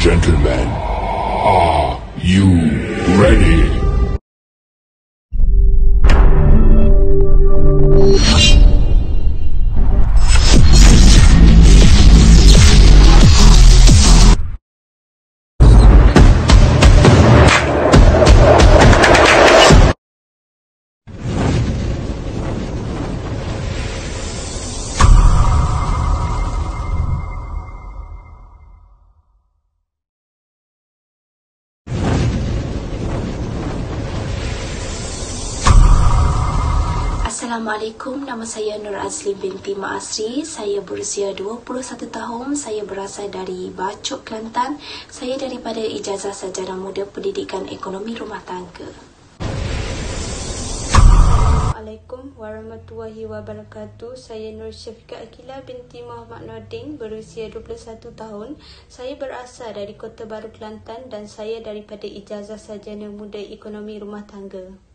gentlemen, are you ready? Assalamualaikum, nama saya Nur Azli binti Ma'asri. Saya berusia 21 tahun. Saya berasal dari Bacok, Kelantan. Saya daripada Ijazah Sarjana Muda Pendidikan Ekonomi Rumah Tangga. Assalamualaikum warahmatullahi wabarakatuh. Saya Nur Syafiqah Akila binti Muhammad Nordin, berusia 21 tahun. Saya berasal dari Kota Baru, Kelantan dan saya daripada Ijazah Sarjana Muda Ekonomi Rumah Tangga.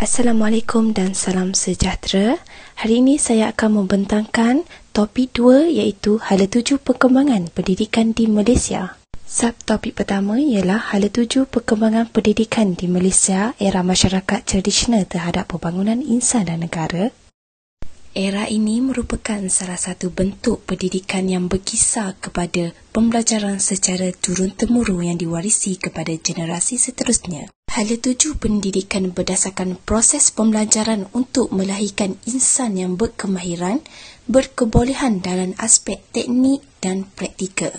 Assalamualaikum dan salam sejahtera. Hari ini saya akan membentangkan topik 2 iaitu Hala 7 Perkembangan Pendidikan di Malaysia. Subtopik pertama ialah Hala 7 Perkembangan Pendidikan di Malaysia, era masyarakat tradisional terhadap pembangunan insan dan negara. Era ini merupakan salah satu bentuk pendidikan yang berkisar kepada pembelajaran secara turun-temurun yang diwarisi kepada generasi seterusnya. Hala 7 pendidikan berdasarkan proses pembelajaran untuk melahirkan insan yang berkemahiran, berkebolehan dalam aspek teknik dan praktikal.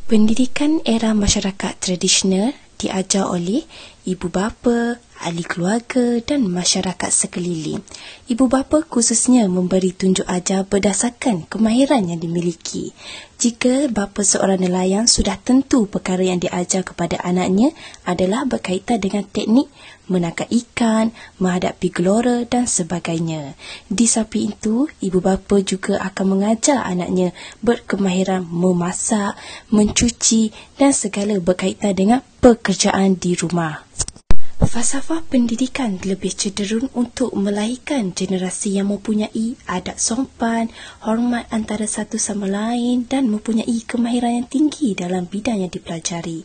Pendidikan era masyarakat tradisional diajar oleh ibu bapa, ahli keluarga dan masyarakat sekeliling. Ibu bapa khususnya memberi tunjuk ajar berdasarkan kemahiran yang dimiliki. Jika bapa seorang nelayan, sudah tentu perkara yang diajar kepada anaknya adalah berkaitan dengan teknik menangkap ikan, menghadapi gelora dan sebagainya. Di samping itu, ibu bapa juga akan mengajar anaknya berkemahiran memasak, mencuci dan segala berkaitan dengan pekerjaan di rumah. Falsafah pendidikan lebih cenderung untuk melahirkan generasi yang mempunyai adab sopan, hormat antara satu sama lain dan mempunyai kemahiran yang tinggi dalam bidang yang dipelajari.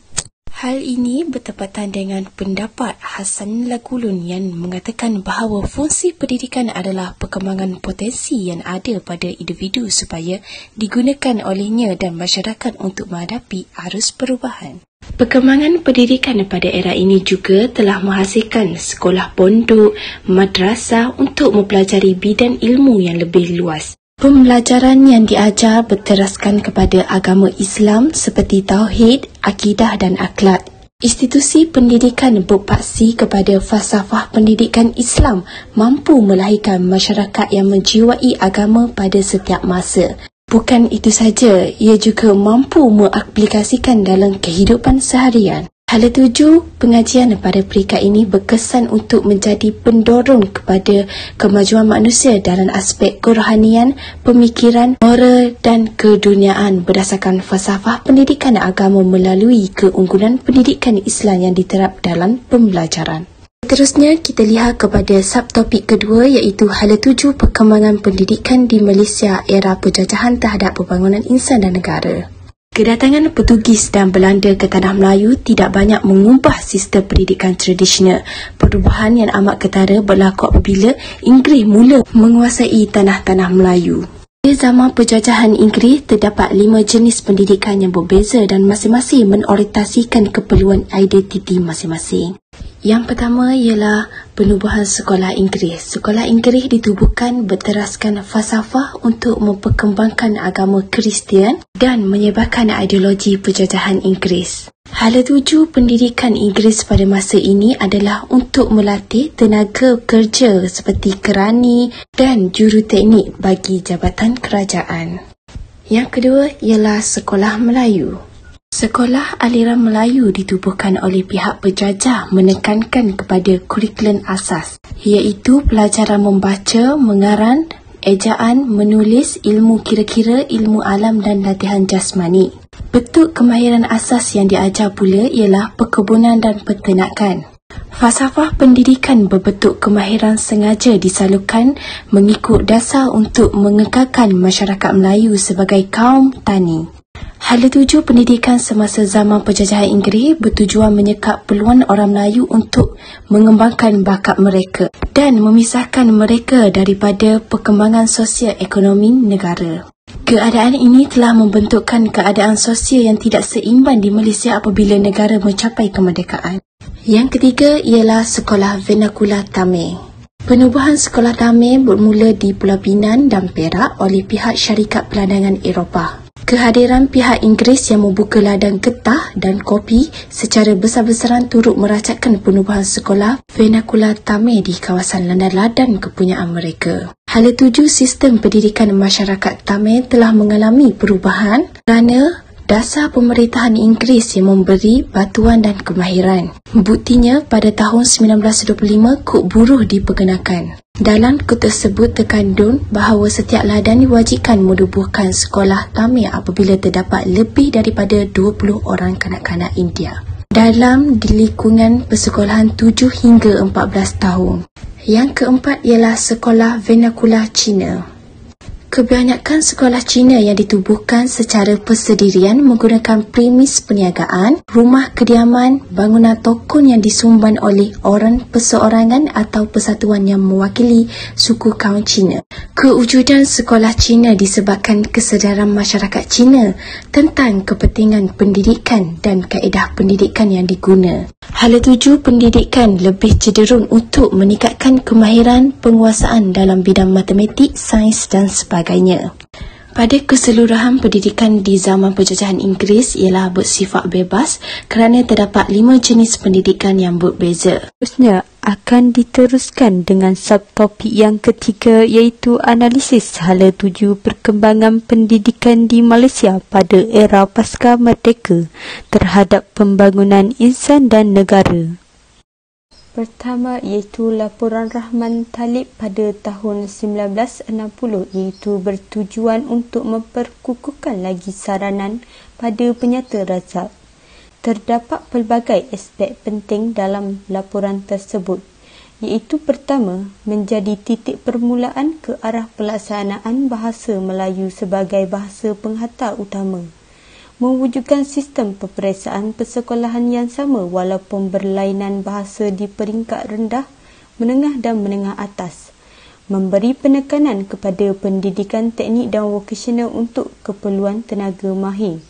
Hal ini bertepatan dengan pendapat Hassan Lagulun yang mengatakan bahawa fungsi pendidikan adalah perkembangan potensi yang ada pada individu supaya digunakan olehnya dan masyarakat untuk menghadapi arus perubahan. Perkembangan pendidikan pada era ini juga telah menghasilkan sekolah pondok, madrasah untuk mempelajari bidang ilmu yang lebih luas. Pembelajaran yang diajar berteraskan kepada agama Islam seperti tauhid, akidah dan akhlak. Institusi pendidikan berpaksi kepada falsafah pendidikan Islam mampu melahirkan masyarakat yang menjiwai agama pada setiap masa. Bukan itu saja, ia juga mampu mengaplikasikan dalam kehidupan seharian. Hala 7 pengajian pada peringkat ini berkesan untuk menjadi pendorong kepada kemajuan manusia dalam aspek kerohanian, pemikiran, moral dan keduniaan berdasarkan falsafah pendidikan agama melalui keunggulan pendidikan Islam yang diterap dalam pembelajaran. Seterusnya, kita lihat kepada subtopik kedua iaitu Hala 7 Perkembangan Pendidikan di Malaysia, era penjajahan terhadap pembangunan insan dan negara. Kedatangan Portugis dan Belanda ke Tanah Melayu tidak banyak mengubah sistem pendidikan tradisional. Perubahan yang amat ketara berlaku apabila Inggeris mula menguasai tanah-tanah Melayu. Pada zaman penjajahan Inggeris, terdapat 5 jenis pendidikan yang berbeza dan masing-masing menorientasikan keperluan identiti masing-masing. Yang pertama ialah penubuhan sekolah Inggeris. Sekolah Inggeris ditubuhkan berteraskan falsafah untuk memperkembangkan agama Kristian dan menyebarkan ideologi penjajahan Inggeris. Hala 7 pendidikan Inggeris pada masa ini adalah untuk melatih tenaga kerja seperti kerani dan juruteknik bagi jabatan kerajaan. Yang kedua ialah sekolah Melayu. Sekolah aliran Melayu ditubuhkan oleh pihak penjajah menekankan kepada kurikulum asas, iaitu pelajaran membaca, mengarang, ejaan, menulis, ilmu kira-kira, ilmu alam dan latihan jasmani. Bentuk kemahiran asas yang diajar pula ialah perkebunan dan peternakan. Falsafah pendidikan berbentuk kemahiran sengaja disalurkan mengikut dasar untuk mengekalkan masyarakat Melayu sebagai kaum tani. Hala 7 pendidikan semasa zaman penjajahan Inggeris bertujuan menyekap peluang orang Melayu untuk mengembangkan bakat mereka dan memisahkan mereka daripada perkembangan sosial ekonomi negara. Keadaan ini telah membentukkan keadaan sosial yang tidak seimbang di Malaysia apabila negara mencapai kemerdekaan. Yang ketiga ialah sekolah vernakular Tamil. Penubuhan sekolah Tamil bermula di Pulau Pinang dan Perak oleh pihak syarikat pelandangan Eropah. Kehadiran pihak Inggeris yang membuka ladang getah dan kopi secara besar-besaran turut meracatkan penubuhan sekolah vernakular Tamil di kawasan landan-landan kepunyaan mereka. Hala 7 sistem pendidikan masyarakat Tamil telah mengalami perubahan kerana dasar pemerintahan Inggeris yang memberi bantuan dan kemahiran. Buktinya, pada tahun 1925, kod buruh diperkenalkan. Dalam kod tersebut terkandung bahawa setiap ladang diwajibkan menubuhkan sekolah Tamil apabila terdapat lebih daripada 20 orang kanak-kanak India dalam lingkungan persekolahan 7 hingga 14 tahun. Yang keempat ialah sekolah vernakular Cina. Kebanyakan sekolah Cina yang ditubuhkan secara persendirian menggunakan premis perniagaan, rumah kediaman, bangunan tokon yang disumban oleh orang perseorangan atau persatuan yang mewakili suku kaum Cina. Kewujudan sekolah Cina disebabkan kesedaran masyarakat Cina tentang kepentingan pendidikan dan kaedah pendidikan yang diguna. Hala 7 pendidikan lebih cenderung untuk meningkatkan kemahiran penguasaan dalam bidang matematik, sains dan sebagainya. Pada keseluruhan, pendidikan di zaman penjajahan Inggeris ialah bersifat bebas kerana terdapat 5 jenis pendidikan yang berbeza. Seterusnya akan diteruskan dengan subtopik yang ketiga iaitu analisis hala 7 perkembangan pendidikan di Malaysia pada era pasca merdeka terhadap pembangunan insan dan negara. Pertama iaitu laporan Rahman Talib pada tahun 1960 iaitu bertujuan untuk memperkukuhkan lagi saranan pada penyata Razak. Terdapat pelbagai aspek penting dalam laporan tersebut, iaitu pertama, menjadi titik permulaan ke arah pelaksanaan bahasa Melayu sebagai bahasa penghantar utama. Mewujudkan sistem peperiksaan persekolahan yang sama walaupun berlainan bahasa di peringkat rendah, menengah dan menengah atas. Memberi penekanan kepada pendidikan teknik dan vokasional untuk keperluan tenaga mahir.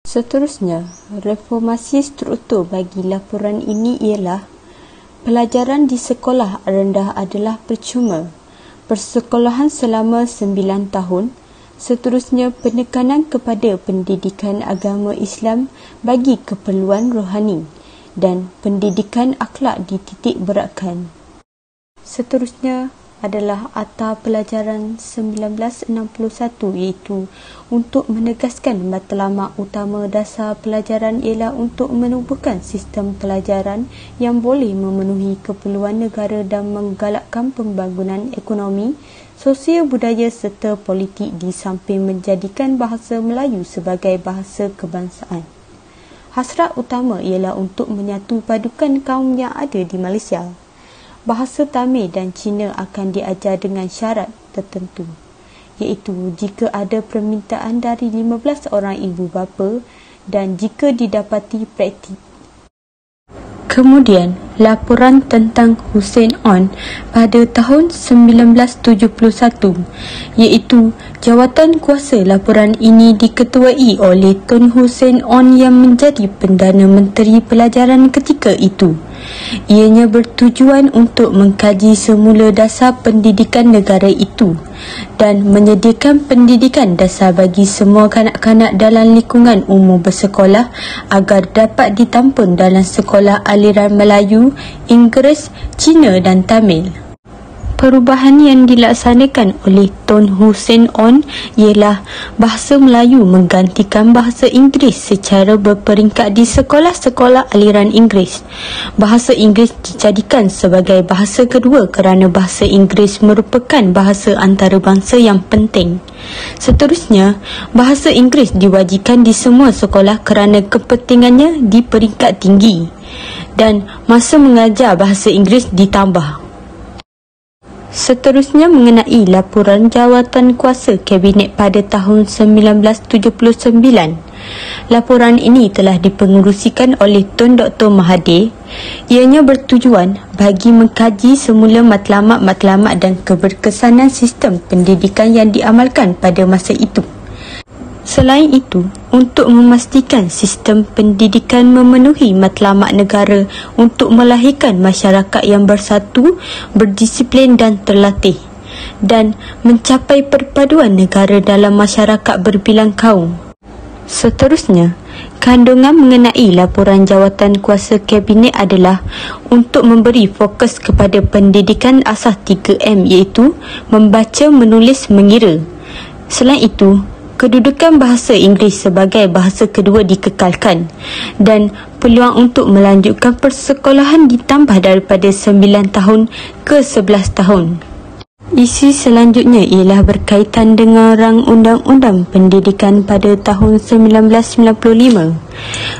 Seterusnya, reformasi struktur bagi laporan ini ialah pelajaran di sekolah rendah adalah percuma, persekolahan selama 9 tahun, seterusnya penekanan kepada pendidikan agama Islam bagi keperluan rohani dan pendidikan akhlak dititik beratkan. Seterusnya adalah Akta Pelajaran 1961 iaitu untuk menegaskan matlamat utama dasar pelajaran ialah untuk menubuhkan sistem pelajaran yang boleh memenuhi keperluan negara dan menggalakkan pembangunan ekonomi, sosial budaya serta politik di samping menjadikan bahasa Melayu sebagai bahasa kebangsaan. Hasrat utama ialah untuk menyatu padukan kaum yang ada di Malaysia. Bahasa Tamil dan Cina akan diajar dengan syarat tertentu, iaitu jika ada permintaan dari 15 orang ibu bapa dan jika didapati praktik. Kemudian, laporan tentang Hussein On pada tahun 1971, iaitu jawatan kuasa laporan ini diketuai oleh Tun Hussein On yang menjadi Perdana Menteri Pelajaran ketika itu. Ianya bertujuan untuk mengkaji semula dasar pendidikan negara itu dan menyediakan pendidikan dasar bagi semua kanak-kanak dalam lingkungan umum bersekolah agar dapat ditampun dalam sekolah aliran Melayu, Inggeris, Cina dan Tamil. Perubahan yang dilaksanakan oleh Tun Hussein On ialah bahasa Melayu menggantikan bahasa Inggeris secara berperingkat di sekolah-sekolah aliran Inggeris. Bahasa Inggeris dijadikan sebagai bahasa kedua kerana bahasa Inggeris merupakan bahasa antarabangsa yang penting. Seterusnya, bahasa Inggeris diwajibkan di semua sekolah kerana kepentingannya di peringkat tinggi. dan masa mengajar bahasa Inggeris ditambah. Seterusnya mengenai laporan Jawatankuasa Kabinet pada tahun 1979. Laporan ini telah dipengerusikan oleh Tun Dr. Mahathir. Ianya bertujuan bagi mengkaji semula matlamat-matlamat dan keberkesanan sistem pendidikan yang diamalkan pada masa itu. Selain itu, untuk memastikan sistem pendidikan memenuhi matlamat negara untuk melahirkan masyarakat yang bersatu, berdisiplin dan terlatih, dan mencapai perpaduan negara dalam masyarakat berbilang kaum. Seterusnya, kandungan mengenai laporan Jawatankuasa Kabinet adalah untuk memberi fokus kepada pendidikan asas 3M, iaitu membaca, menulis, mengira. Selain itu, kedudukan bahasa Inggeris sebagai bahasa kedua dikekalkan dan peluang untuk melanjutkan persekolahan ditambah daripada 9 tahun ke 11 tahun. Isi selanjutnya ialah berkaitan dengan Rang Undang-Undang Pendidikan pada tahun 1995.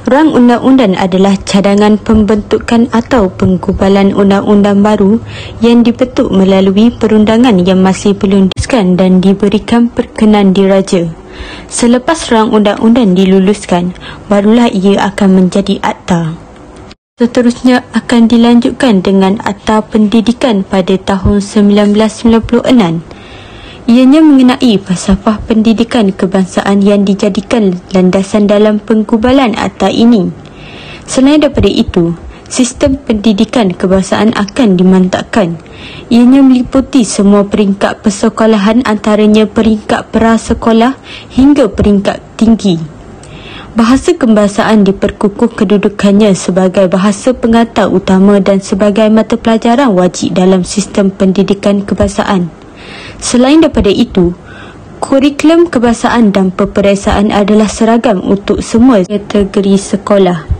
Rang Undang-Undang adalah cadangan pembentukan atau penggubalan undang-undang baru yang dibentuk melalui perundangan yang masih belum diluluskan dan diberikan perkenan diraja. Selepas Rang Undang-Undang diluluskan, barulah ia akan menjadi Akta. Seterusnya akan dilanjutkan dengan Akta Pendidikan pada tahun 1996. Ianya mengenai falsafah pendidikan kebangsaan yang dijadikan landasan dalam penggubalan Akta ini. Selain daripada itu, sistem pendidikan kebangsaan akan dimantapkan. Ianya meliputi semua peringkat persekolahan, antaranya peringkat prasekolah hingga peringkat tinggi. Bahasa kebangsaan diperkukuh kedudukannya sebagai bahasa pengantar utama dan sebagai mata pelajaran wajib dalam sistem pendidikan kebangsaan. Selain daripada itu, kurikulum kebangsaan dan peperiksaan adalah seragam untuk semua kategori sekolah.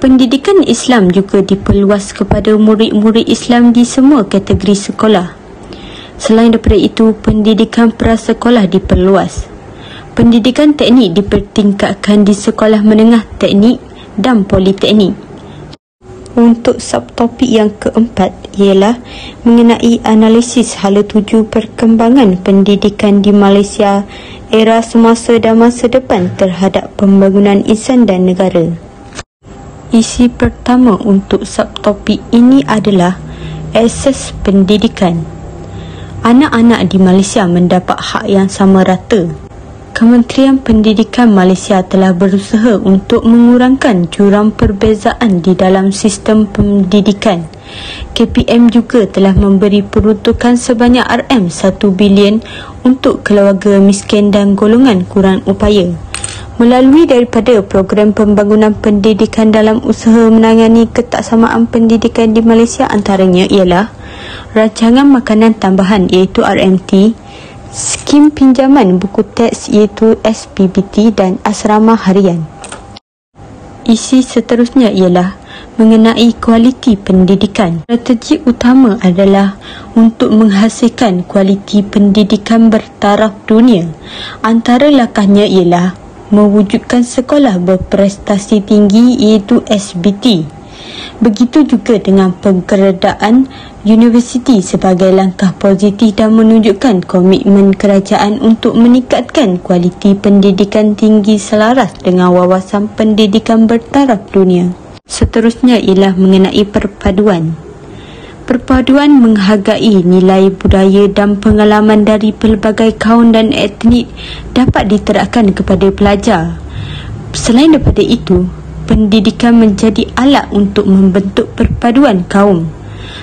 Pendidikan Islam juga diperluas kepada murid-murid Islam di semua kategori sekolah. Selain daripada itu, pendidikan prasekolah diperluas. Pendidikan teknik dipertingkatkan di sekolah menengah teknik dan politeknik. Untuk subtopik yang keempat ialah mengenai analisis hala tuju perkembangan pendidikan di Malaysia era semasa dan masa depan terhadap pembangunan insan dan negara. Isi pertama untuk subtopik ini adalah akses pendidikan. Anak-anak di Malaysia mendapat hak yang sama rata. Kementerian Pendidikan Malaysia telah berusaha untuk mengurangkan jurang perbezaan di dalam sistem pendidikan. KPM juga telah memberi peruntukan sebanyak RM1 bilion untuk keluarga miskin dan golongan kurang upaya. Melalui daripada program pembangunan pendidikan dalam usaha menangani ketaksamaan pendidikan di Malaysia, antaranya ialah rancangan makanan tambahan iaitu RMT, skim pinjaman buku teks iaitu SPBT dan asrama harian. Isi seterusnya ialah mengenai kualiti pendidikan. Strategi utama adalah untuk menghasilkan kualiti pendidikan bertaraf dunia. Antara langkahnya ialah mewujudkan sekolah berprestasi tinggi iaitu SBT. Begitu juga dengan penggradaan universiti sebagai langkah positif dan menunjukkan komitmen kerajaan untuk meningkatkan kualiti pendidikan tinggi selaras dengan wawasan pendidikan bertaraf dunia. Seterusnya ialah mengenai perpaduan. Perpaduan menghargai nilai budaya dan pengalaman dari pelbagai kaum dan etnik dapat diterapkan kepada pelajar. Selain daripada itu, pendidikan menjadi alat untuk membentuk perpaduan kaum.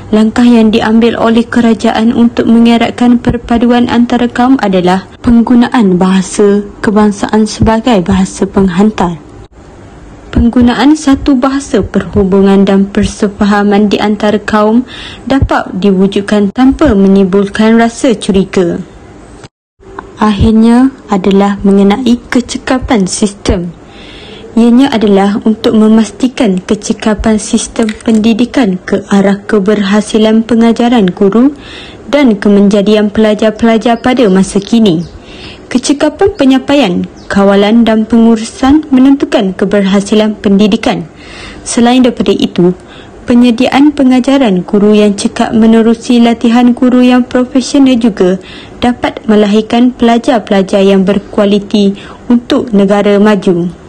Langkah yang diambil oleh kerajaan untuk mengeratkan perpaduan antara kaum adalah penggunaan bahasa kebangsaan sebagai bahasa penghantar. Penggunaan satu bahasa perhubungan dan persefahaman di antara kaum dapat diwujudkan tanpa menimbulkan rasa curiga. Akhirnya adalah mengenai kecekapan sistem. Ianya adalah untuk memastikan kecekapan sistem pendidikan ke arah keberhasilan pengajaran guru dan kemenjadian pelajar-pelajar pada masa kini. Kecekapan penyampaian, kawalan dan pengurusan menentukan keberhasilan pendidikan. Selain daripada itu, Penyediaan pengajaran guru yang cekap menerusi latihan guru yang profesional juga dapat melahirkan pelajar-pelajar yang berkualiti untuk negara maju.